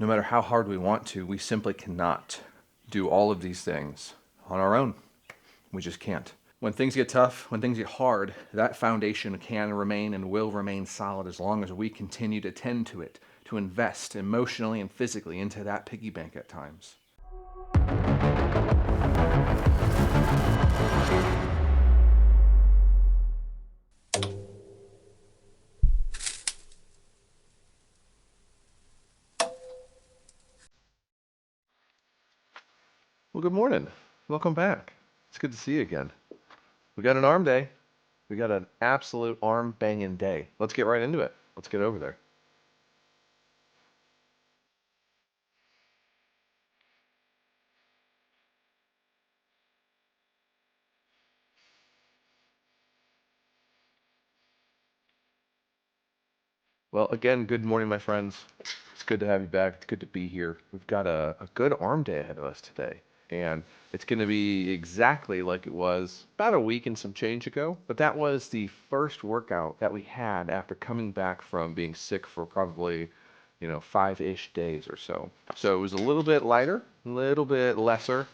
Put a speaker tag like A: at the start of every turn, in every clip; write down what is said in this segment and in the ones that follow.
A: no matter how hard we want to, we simply cannot do all of these things on our own. We just can't. When things get tough, when things get hard, that foundation can remain and will remain solid as long as we continue to tend to it, to invest emotionally and physically into that piggy bank at times. Well, good morning. Welcome back. It's good to see you again. We got an arm day. We got an absolute arm banging day. Let's get right into it. Let's get over there. Well, again, good morning, my friends. It's good to have you back. It's good to be here. We've got a good arm day ahead of us today. And it's going to be exactly like it was about a week and some change ago. But that was the first workout that we had after coming back from being sick for probably, 5-ish days or so. So it was a little bit lighter, a little bit lesser.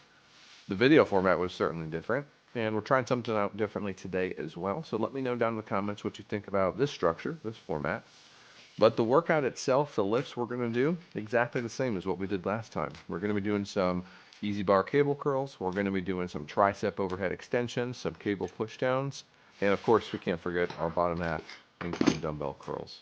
A: The video format was certainly different. And we're trying something out differently today as well. So let me know down in the comments what you think about this structure, this format. But the workout itself, the lifts we're going to do, exactly the same as what we did last time. We're going to be doing some easy bar cable curls. We're going to be doing some tricep overhead extensions, some cable pushdowns. And of course, we can't forget our bottom half incline dumbbell curls.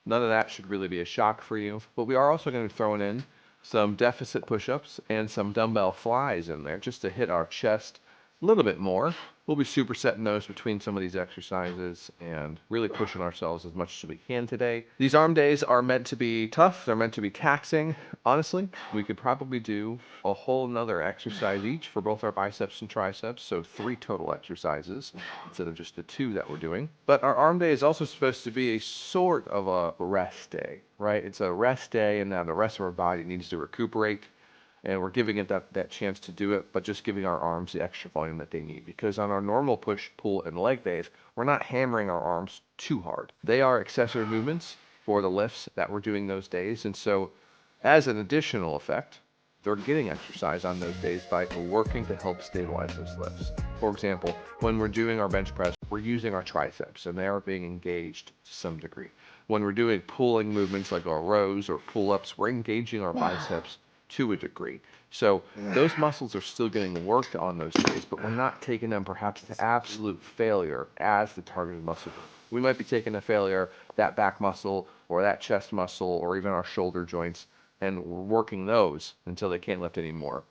A: None of that should really be a shock for you. But we are also going to be throwing in some deficit push-ups and some dumbbell flies in there just to hit our chest a little bit more. We'll be supersetting those between some of these exercises and really pushing ourselves as much as we can today. These arm days are meant to be tough. They're meant to be taxing. Honestly, we could probably do a whole nother exercise each for both our biceps and triceps. So 3 total exercises instead of just the 2 that we're doing. But our arm day is also supposed to be a sort of a rest day, right? It's a rest day and now the rest of our body needs to recuperate. And we're giving it that chance to do it, but just giving our arms the extra volume that they need. Because on our normal push, pull, and leg days, we're not hammering our arms too hard. They are accessory movements for the lifts that we're doing those days. And so as an additional effect, they're getting exercise on those days by working to help stabilize those lifts. For example, when we're doing our bench press, we're using our triceps and they are being engaged to some degree. When we're doing pulling movements like our rows or pull-ups, we're engaging our biceps to a degree. So those muscles are still getting worked on those days, but we're not taking them perhaps to absolute failure as the targeted muscle. We might be taking a failure, that back muscle or that chest muscle or even our shoulder joints, and we're working those until they can't lift anymore.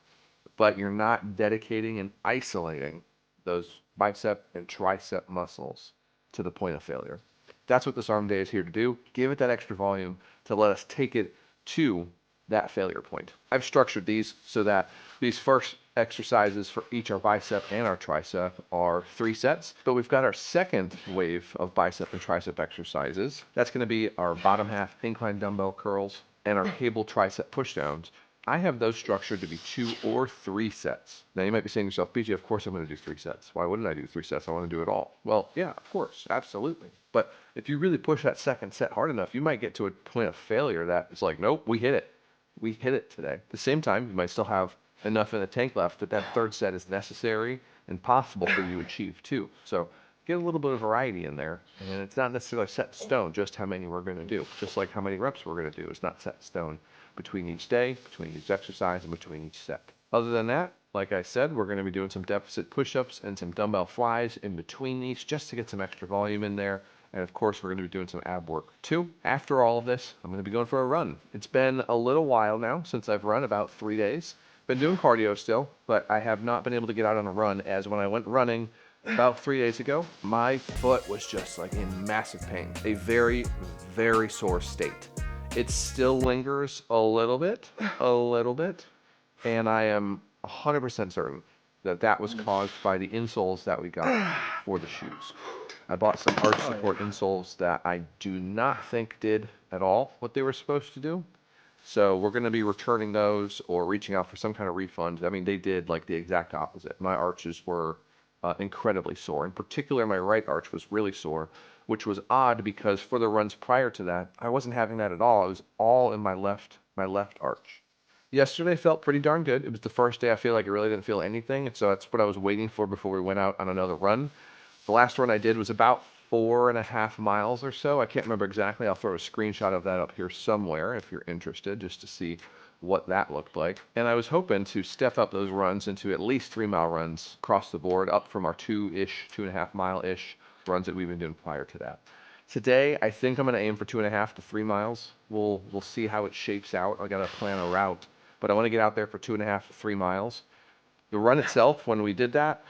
A: But you're not dedicating and isolating those bicep and tricep muscles to the point of failure. That's what this arm day is here to do. Give it that extra volume to let us take it to that failure point. I've structured these so that these first exercises for each our bicep and our tricep are 3 sets, but we've got our second wave of bicep and tricep exercises. That's going to be our bottom half incline dumbbell curls and our cable tricep pushdowns. I have those structured to be 2 or 3 sets. Now you might be saying to yourself, BJ, of course I'm going to do 3 sets. Why wouldn't I do 3 sets? I want to do it all. Well, yeah, of course, absolutely. But if you really push that second set hard enough, you might get to a point of failure that it's like, nope, we hit it. We hit it today. At the same time, you might still have enough in the tank left that that third set is necessary and possible for you to achieve too. So get a little bit of variety in there. And it's not necessarily set in stone just how many we're going to do. Just like how many reps we're going to do. It's not set in stone between each day, between each exercise, and between each set. Other than that, like I said, we're going to be doing some deficit push-ups and some dumbbell flies in between each just to get some extra volume in there. And of course, we're going to be doing some ab work too. After all of this, I'm going to be going for a run. It's been a little while now since I've run, about 3 days. Been doing cardio still, but I have not been able to get out on a run as when I went running about 3 days ago, my foot was just like in massive pain. A very, very sore state. It still lingers a little bit, and I am 100% certain that that was caused by the insoles that we got for the shoes. I bought some arch support insoles that I do not think did at all what they were supposed to do. So we're going to be returning those or reaching out for some kind of refund. I mean, they did like the exact opposite. My arches were incredibly sore. In particular, my right arch was really sore, which was odd because for the runs prior to that, I wasn't having that at all. It was all in my left arch. Yesterday felt pretty darn good. It was the first day I feel like I really didn't feel anything, and so that's what I was waiting for before we went out on another run. The last run I did was about 4.5 miles or so. I can't remember exactly. I'll throw a screenshot of that up here somewhere if you're interested, just to see what that looked like. And I was hoping to step up those runs into at least 3-mile runs across the board, up from our 2.5-mile-ish runs that we've been doing prior to that. Today, I think I'm going to aim for 2.5 to 3 miles. We'll see how it shapes out. I got to plan a route, but I want to get out there for 2.5 to 3 miles. The run itself, when we did that,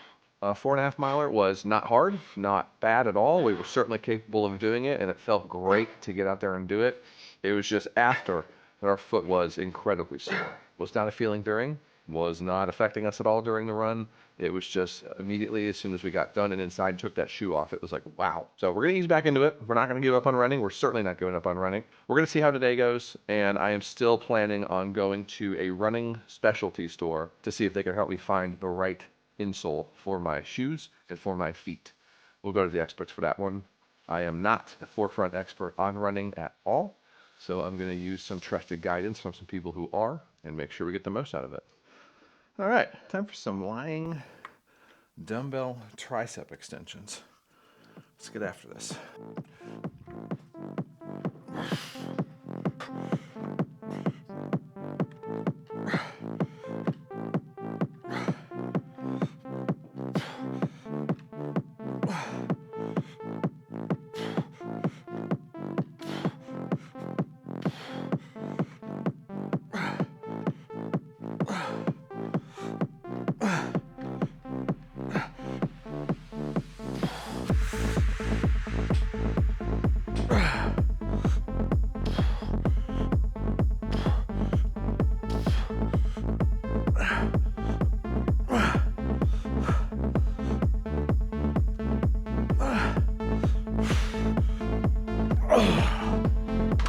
A: 4.5-miler was not hard, not bad at all. We were certainly capable of doing it, and it felt great to get out there and do it. It was just after that our foot was incredibly sore. Was not a feeling during, was not affecting us at all during the run. It was just immediately as soon as we got done and inside took that shoe off, it was like, wow. So we're going to ease back into it. We're not going to give up on running. We're certainly not giving up on running. We're going to see how today goes, and I am still planning on going to a running specialty store to see if they can help me find the right insole for my shoes and for my feet. We'll go to the experts for that one. I am not a forefront expert on running at all, so I'm going to use some trusted guidance from some people who are and make sure we get the most out of it. All right, time for some lying dumbbell tricep extensions. Let's get after this.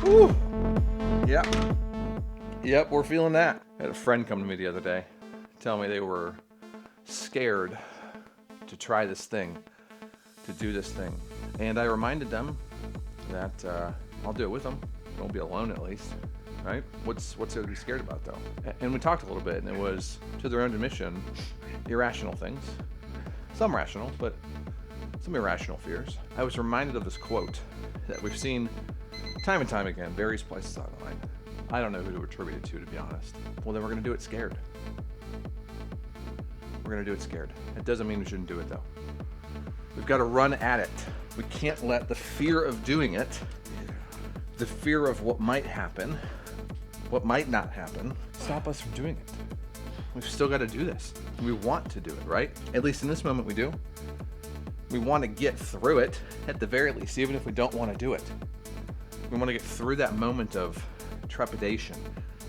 A: Woo. Yep, we're feeling that. I had a friend come to me the other day, tell me they were scared to try this thing, to do this thing. And I reminded them that I'll do it with them. Don't be alone at least, right? What's there to be scared about though? And we talked a little bit, and it was, to their own admission, irrational things. Some rational, but some irrational fears. I was reminded of this quote that we've seen time and time again, various places online. I don't know who to attribute it to be honest. Well, then we're going to do it scared. We're going to do it scared. It doesn't mean we shouldn't do it though. We've got to run at it. We can't let the fear of doing it, the fear of what might happen, what might not happen, stop us from doing it. We've still got to do this. We want to do it, right? At least in this moment we do. We want to get through it at the very least, even if we don't want to do it. We want to get through that moment of trepidation,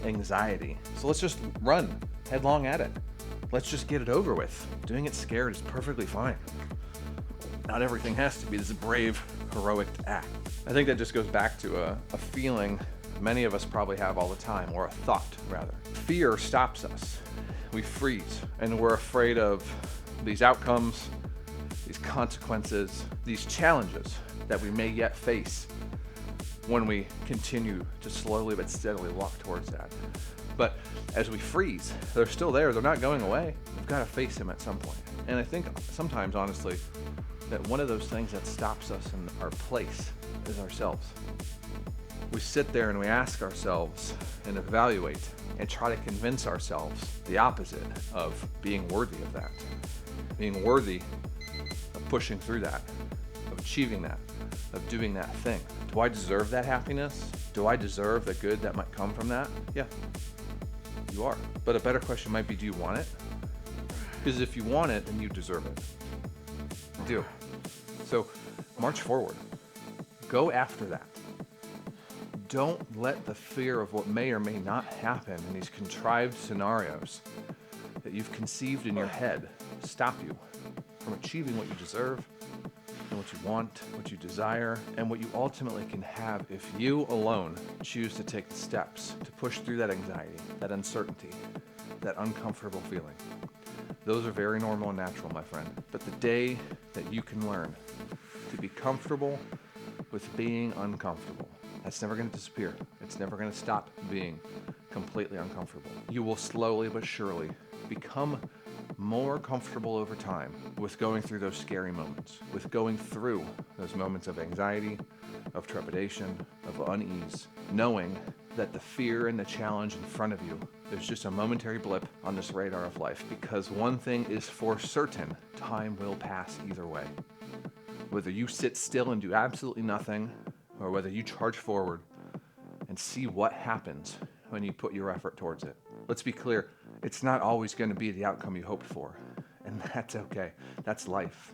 A: anxiety. So let's just run headlong at it. Let's just get it over with. Doing it scared is perfectly fine. Not everything has to be this brave, heroic act. I think that just goes back to a feeling many of us probably have all the time, or a thought rather. Fear stops us. We freeze, and we're afraid of these outcomes, these consequences, these challenges that we may yet face when we continue to slowly but steadily walk towards that. But as we freeze, they're still there. They're not going away. We've got to face them at some point. And I think sometimes, honestly, that one of those things that stops us in our place is ourselves. We sit there and we ask ourselves and evaluate and try to convince ourselves the opposite of being worthy of that, being worthy of pushing through that, of achieving that, of doing that thing. Do I deserve that happiness? Do I deserve the good that might come from that? Yeah, you are. But a better question might be, do you want it? Because if you want it, then you deserve it. You do. So march forward. Go after that. Don't let the fear of what may or may not happen in these contrived scenarios that you've conceived in your head stop you from achieving what you deserve and what you want, what you desire, and what you ultimately can have if you alone choose to take the steps to push through that anxiety, that uncertainty, that uncomfortable feeling. Those are very normal and natural, my friend. But the day that you can learn to be comfortable with being uncomfortable, that's never going to disappear. It's never going to stop being completely uncomfortable. You will slowly but surely become more comfortable over time with going through those scary moments, with going through those moments of anxiety, of trepidation, of unease, knowing that the fear and the challenge in front of you is just a momentary blip on this radar of life, because one thing is for certain: time will pass either way. Whether you sit still and do absolutely nothing, or whether you charge forward and see what happens when you put your effort towards it. Let's be clear, it's not always going to be the outcome you hoped for, and that's okay. That's life.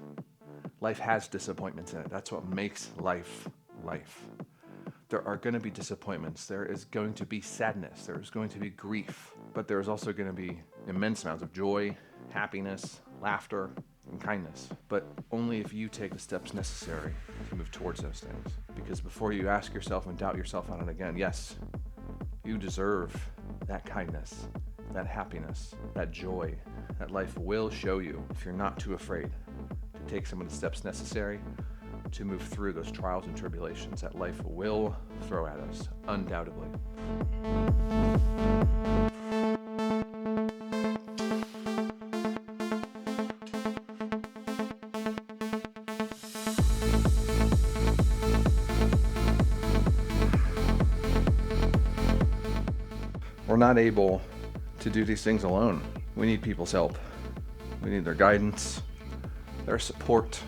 A: Life has disappointments in it. That's what makes life life. There are going to be disappointments. There is going to be sadness. There is going to be grief, but there is also going to be immense amounts of joy, happiness, laughter, and kindness. But only if you take the steps necessary to move towards those things. Because before you ask yourself and doubt yourself on it again, yes, you deserve that kindness, that happiness, that joy that life will show you if you're not too afraid to take some of the steps necessary to move through those trials and tribulations that life will throw at us, undoubtedly. We're not able to do these things alone. We need people's help. We need their guidance, their support,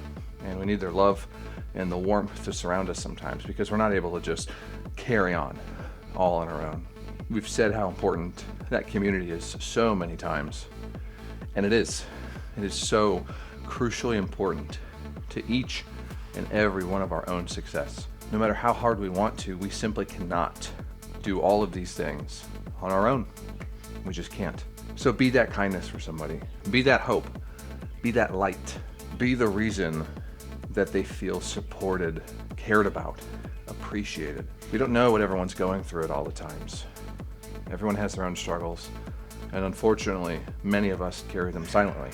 A: and we need their love and the warmth to surround us sometimes, because we're not able to just carry on all on our own. We've said how important that community is so many times, and it is so crucially important to each and every one of our own success. No matter how hard we want to, we simply cannot do all of these things on our own. We just can't. So be that kindness for somebody. Be that hope. Be that light. Be the reason that they feel supported, cared about, appreciated. We don't know what everyone's going through at all the times. Everyone has their own struggles, and unfortunately, many of us carry them silently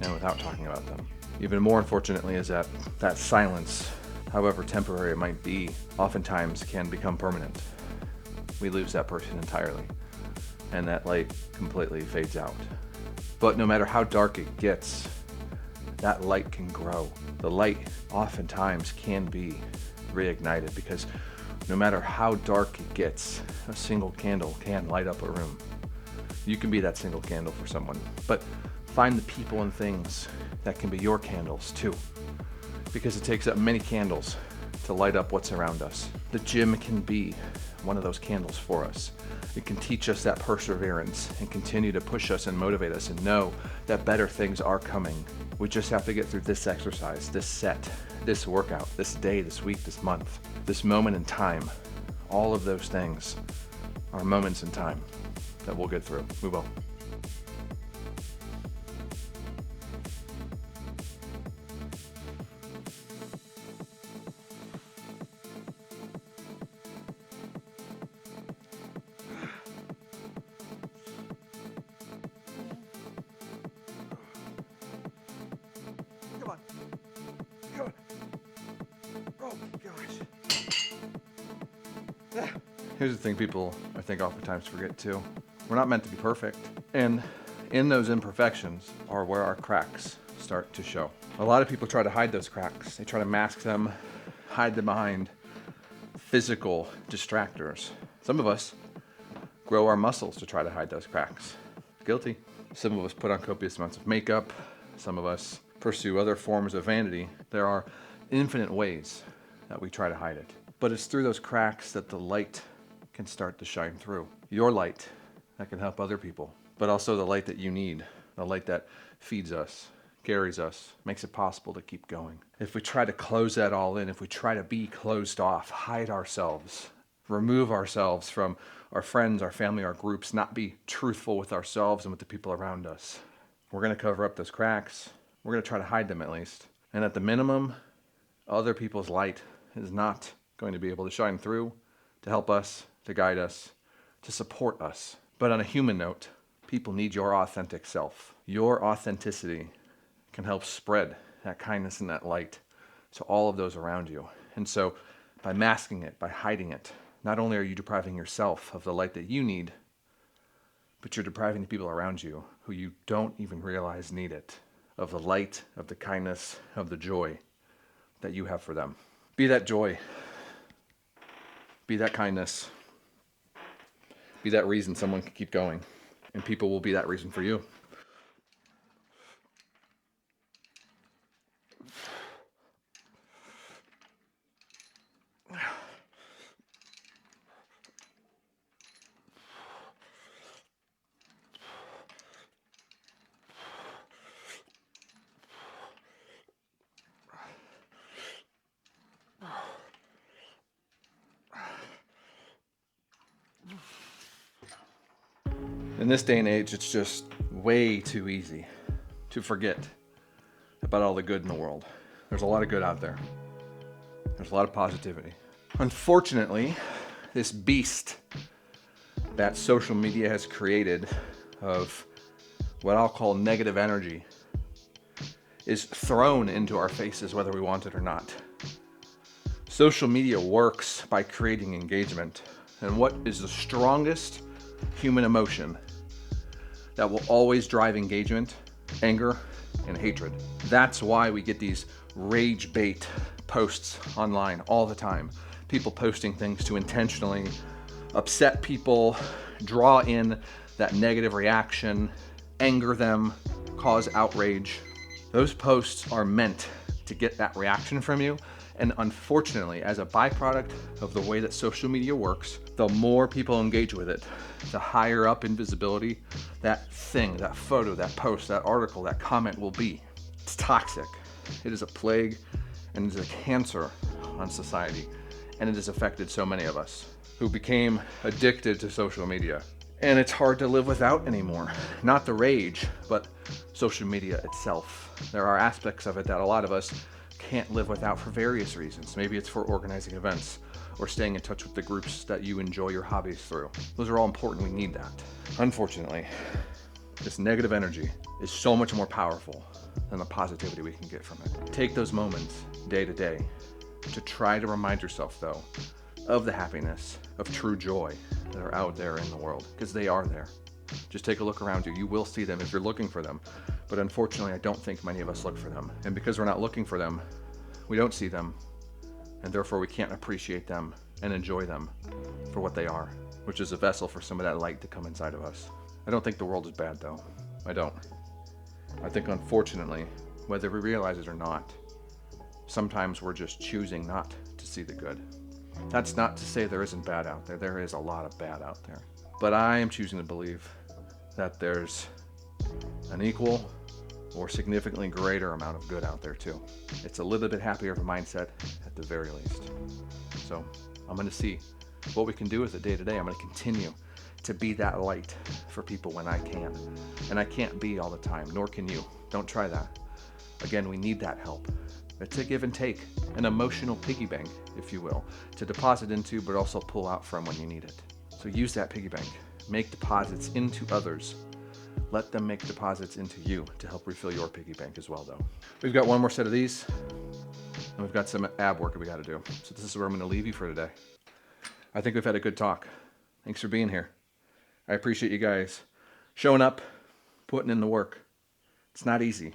A: and without talking about them. Even more unfortunately is that silence, however temporary it might be, oftentimes can become permanent. We lose that person entirely, and that light completely fades out. But no matter how dark it gets, that light can grow. The light oftentimes can be reignited, because no matter how dark it gets, a single candle can light up a room. You can be that single candle for someone, but find the people and things that can be your candles too, because it takes up many candles to light up what's around us. The gym can be one of those candles for us. It can teach us that perseverance and continue to push us and motivate us and know that better things are coming. We just have to get through this exercise, this set, this workout, this day, this week, this month, this moment in time. All of those things are moments in time that we'll get through. We will. Here's the thing people, I think, oftentimes forget too. We're not meant to be perfect. And in those imperfections are where our cracks start to show. A lot of people try to hide those cracks. They try to mask them, hide them behind physical distractors. Some of us grow our muscles to try to hide those cracks. Guilty. Some of us put on copious amounts of makeup. Some of us pursue other forms of vanity. There are infinite ways that we try to hide it. But it's through those cracks that the light can start to shine through. Your light that can help other people, but also the light that you need, the light that feeds us, carries us, makes it possible to keep going. If we try to close that all in, if we try to be closed off, hide ourselves, remove ourselves from our friends, our family, our groups, not be truthful with ourselves and with the people around us, we're going to cover up those cracks. We're going to try to hide them at least. And at the minimum, other people's light is not going to be able to shine through to help us, to guide us, to support us. But on a human note, people need your authentic self. Your authenticity can help spread that kindness and that light to all of those around you. And so by masking it, by hiding it, not only are you depriving yourself of the light that you need, but you're depriving the people around you who you don't even realize need it, of the light, of the kindness, of the joy that you have for them. Be that joy. Be that kindness. Be that reason someone can keep going. And people will be that reason for you. In this day and age, it's just way too easy to forget about all the good in the world. There's a lot of good out there. There's a lot of positivity. Unfortunately, this beast that social media has created of what I'll call negative energy is thrown into our faces whether we want it or not. Social media works by creating engagement. And what is the strongest human emotion that will always drive engagement? Anger and hatred. That's why we get these rage bait posts online all the time. People posting things to intentionally upset people, draw in that negative reaction, anger them, cause outrage. Those posts are meant to get that reaction from you. And unfortunately, as a byproduct of the way that social media works, the more people engage with it, the higher up in visibility that thing, that photo, that post, that article, that comment will be. It's toxic. It is a plague and it is a cancer on society. And it has affected so many of us who became addicted to social media. And it's hard to live without anymore. Not the rage, but social media itself. There are aspects of it that a lot of us can't live without for various reasons. Maybe it's for organizing events or staying in touch with the groups that you enjoy your hobbies through. Those are all important. We need that. Unfortunately, this negative energy is so much more powerful than the positivity we can get from it. Take those moments day to day to try to remind yourself, though, of the happiness, of true joy that are out there in the world, because they are there. Just take a look around you. You will see them if you're looking for them. But unfortunately, I don't think many of us look for them. And because we're not looking for them, we don't see them. And therefore, we can't appreciate them and enjoy them for what they are, which is a vessel for some of that light to come inside of us. I don't think the world is bad, though. I don't. I think, unfortunately, whether we realize it or not, sometimes we're just choosing not to see the good. That's not to say there isn't bad out there. There is a lot of bad out there. But I am choosing to believe that there's an equal or significantly greater amount of good out there too. It's a little bit happier of a mindset at the very least. So I'm going to see what we can do with it day to day. I'm going to continue to be that light for people when I can. And I can't be all the time, nor can you. Don't try that. Again, we need that help. It's a give and take, an emotional piggy bank, if you will, to deposit into, but also pull out from when you need it. So use that piggy bank. Make deposits into others. Let them make deposits into you to help refill your piggy bank as well, though. We've got one more set of these, and we've got some ab work that we got to do. So this is where I'm going to leave you for today. I think we've had a good talk. Thanks for being here. I appreciate you guys showing up, putting in the work. It's not easy.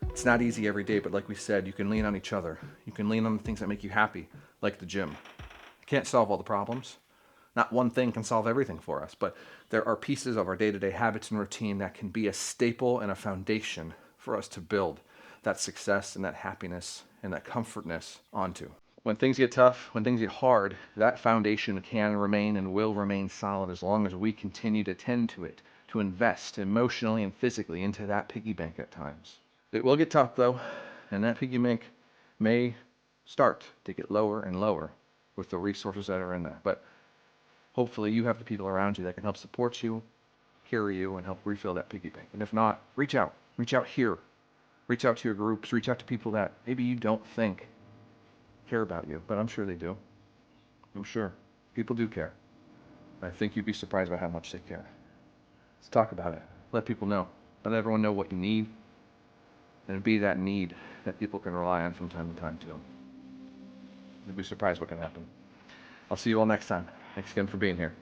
A: It's not easy every day, but like we said, you can lean on each other. You can lean on the things that make you happy, like the gym. You can't solve all the problems. Not one thing can solve everything for us, but there are pieces of our day-to-day habits and routine that can be a staple and a foundation for us to build that success and that happiness and that comfortness onto. When things get tough, when things get hard, that foundation can remain and will remain solid as long as we continue to tend to it, to invest emotionally and physically into that piggy bank at times. It will get tough though, and that piggy bank may start to get lower and lower with the resources that are in that. But hopefully you have the people around you that can help support you, carry you, and help refill that piggy bank. And if not, reach out. Reach out here. Reach out to your groups. Reach out to people that maybe you don't think care about you, but I'm sure they do. I'm sure. People do care. I think you'd be surprised by how much they care. Let's talk about it. Let people know. Let everyone know what you need, and be that need that people can rely on from time to time too. You'll be surprised what can happen. I'll see you all next time. Thanks again for being here.